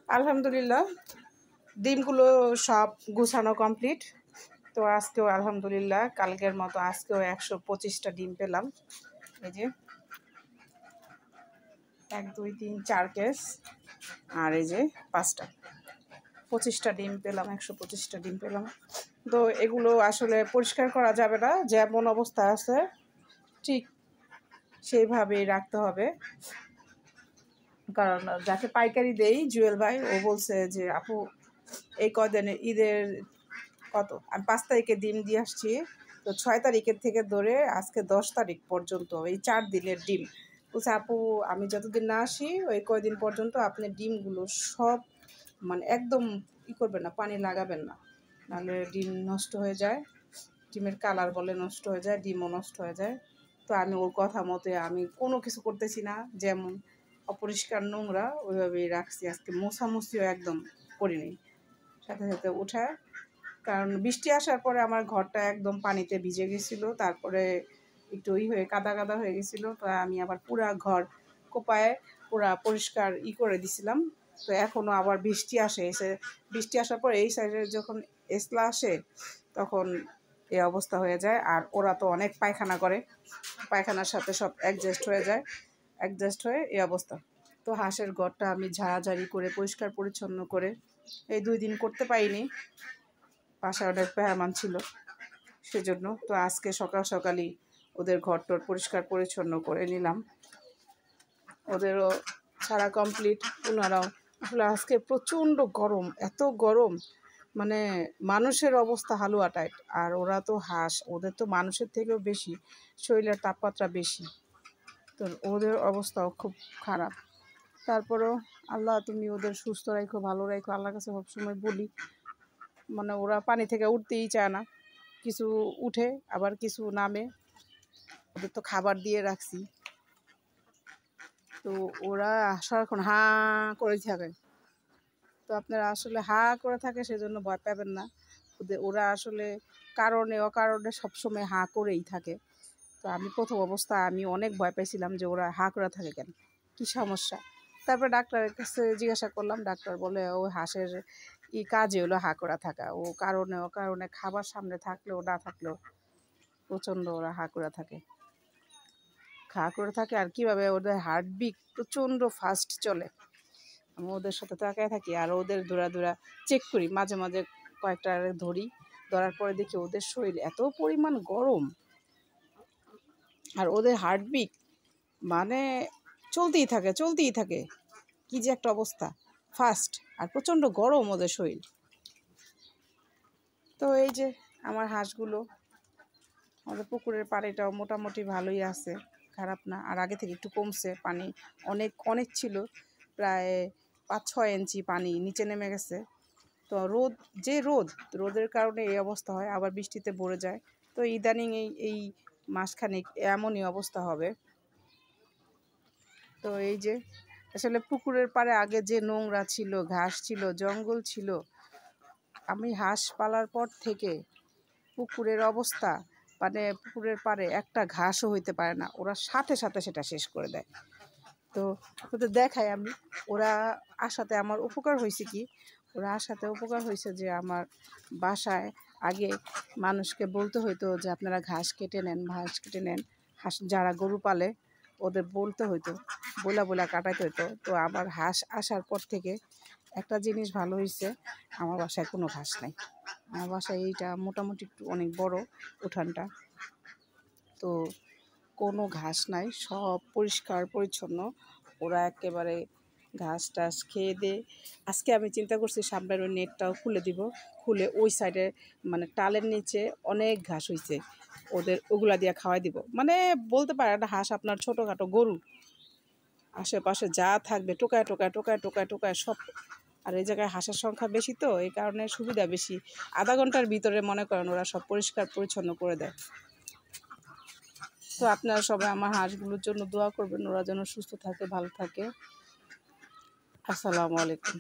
আলহামদুলিল্লাহ ডিমগুলো সব গুছানো কমপ্লিট। তো আজকেও আলহামদুলিল্লাহ কালকের মতো আজকেও 125টা ডিম পেলাম। এই যে 1 2 3 4 কেস, আর এই যে 5টা 25টা ডিম পেলাম, 125টা ডিম পেলাম। তো এগুলো আসলে পরিষ্কার করা যাবে না, যেমন অবস্থা আছে ঠিক সেইভাবেই রাখতে হবে। কারণ যাকে পাইকারি দেই জুয়েল ভাই, ও বলছে যে আপু এই কদিনে ঈদের আমি 5 তারিখে ডিম দিয়ে আসছি, তো 6 তারিখের থেকে ধরে আজকে 10 তারিখ পর্যন্ত এই 4 দিনের ডিম বলছে আপু আমি যতদিন না আসি ওই কয়দিন পর্যন্ত আপনি ডিমগুলো সব একদম করবেন না, পানি লাগাবেন না, নাহলে ডিম নষ্ট হয়ে যায়, ডিমের কালার বলে নষ্ট হয়ে যায়, ডিমও নষ্ট হয়ে যায়। তো আমি ওর কথা মতে আমি কোনো কিছু করতেছি না, যেমন অপরিষ্কার নোংরা ওইভাবেই রাখছি। আজকে মোছামুছিও একদম করিনি, সাথে সাথে উঠায়, কারণ বৃষ্টি আসার পরে আমার ঘরটা একদম পানিতে ভিজে গেছিলো, তারপরে একটু হয়ে কাদা কাদা হয়ে গেছিলো। তো আমি আবার পুরা ঘর কোপায় পুরা পরিষ্কার করে দিছিলাম। তো এখনও আবার বৃষ্টি বৃষ্টি আসার পর এই সাইডে যখন এসলা আসে তখন এই অবস্থা হয়ে যায়। আর ওরা তো অনেক পায়খানা করে, পায়খানার সাথে সব অ্যাডজাস্ট হয়ে এই অবস্থা। তো হাঁসের ঘরটা আমি ঝাড়াঝাড়ি করে পরিষ্কার পরিচ্ছন্ন করে এই 2 দিন করতে পারিনি, বাসায় অনেক মেহমান ছিল সেজন্য। তো আজকে সকাল সকালই ওদের ঘরটর পরিষ্কার পরিচ্ছন্ন করে নিলাম, ওদেরও ছাড়া কমপ্লিট, ওনারাও। আসলে আজকে প্রচণ্ড গরম, এত গরম মানুষের অবস্থা হালুয়া টাইট। আর ওরা তো হাঁস, ওদের তো মানুষের থেকেও বেশি শরীরের তাপমাত্রা বেশি, তো ওদের অবস্থাও খুব খারাপ। তারপরেও আল্লাহ তুমি ওদের সুস্থ রাখো, ভালো রাখো, আল্লাহর কাছে সবসময় বলি। ওরা পানি থেকে উঠতেই চায় না, কিছু উঠে আবার কিছু নামে, ওদের তো খাবার দিয়ে রাখছি, তো ওরা সারাক্ষণ হাঁ করে থাকে। তো আপনারা আসলে হাঁ করে থাকে সেজন্য ভয় পাবেন না, ওরা আসলে কারণে অকারণে সবসময় হাঁ করেই থাকে। তো আমি প্রথম অবস্থা আমি অনেক ভয় পাইছিলাম যে ওরা হাঁ করে থাকে কেন, কী সমস্যা। তারপরে ডাক্তারের কাছে জিজ্ঞাসা করলাম, ডাক্তার বলে ও হাঁসের কাজে হলো হাঁ করা থাকা, ও কারণে অকারণে খাবার সামনে থাকলেও না থাকলেও প্রচণ্ড ওরা হাঁ করে থাকে। আর কীভাবে ওদের হার্টবিট প্রচণ্ড ফাস্ট চলে। আমি ওদের সাথে তাকায় থাকি আর ওদের দৌড়া চেক করি, মাঝে মাঝে কয়েকটা ধরার পরে দেখি ওদের শরীর এত পরিমাণ গরম, আর ওদের হার্টবিট চলতেই থাকে, কি যে একটা অবস্থা, ফাস্ট আর প্রচণ্ড গরম ওদের শরীর। তো এই যে আমার হাঁসগুলো, আমাদের পুকুরের পানিটাও মোটামুটি ভালোই আছে, খারাপ না। আর আগে থেকে একটু কমছে, পানি অনেক ছিল, প্রায় 5-6 ইঞ্চি পানি নিচে নেমে গেছে। তো রোদের কারণে এই অবস্থা হয়, আবার বৃষ্টিতে ভরে যায়। তো ইদানিং এই মাসখানেক এমনই অবস্থা হবে। তো এই যে আসলে পুকুরের পাড়ে আগে যে নোংরা ছিল, ঘাস ছিল, জঙ্গল ছিল, আমি হাঁস পালার পর থেকে পুকুরের অবস্থা পুকুরের পাড়ে একটা ঘাসও হইতে পারে না, ওরা সাথে সাথে সেটা শেষ করে দেয়। তো ওদের দেখাই আমি, ওরা আসাতে আমার উপকার হয়েছে কি, ওরা আসাতে উপকার হয়েছে যে আমার বাসায় আগে মানুষকে বলতে হইতো যে আপনারা ঘাস কেটে নেন, হাঁস যারা গরু পালে ওদের বলতে হইতো, বলা কাটাইতে হইতো। তো আমার হাঁস আসার পর থেকে একটা জিনিস ভালো হয়েছে, আমার বাসায় কোনো ঘাস নাই। আমার বাসায় এইটা মোটামুটি একটু অনেক বড় উঠানটা, তো কোনো ঘাস নাই, সব পরিষ্কার পরিচ্ছন্ন। ওরা একেবারে ঘাস টাস খেয়ে দেয়। আজকে আমি চিন্তা করছি সামনের ওই নেটটাও খুলে দিব, খুলে ওই সাইডে টালের নিচে অনেক ঘাস হয়েছে, ওগুলা দিয়ে খাওয়াই দিব। বলতে পারে না হাঁস আপনার ছোটোখাটো গরু, আশেপাশে যা থাকবে টোকায় সব। আর এই জায়গায় হাঁসের সংখ্যা বেশি, তো এই কারণে সুবিধা বেশি। আধা ঘন্টার ভিতরে মনে করেন ওরা সব পরিষ্কার পরিচ্ছন্ন করে দেয়। তো আপনারা সবাই আমার হাঁসগুলোর জন্য দোয়া করবেন, ওরা যেন সুস্থ থাকে, ভালো থাকে। আসসালামু আলাইকুম।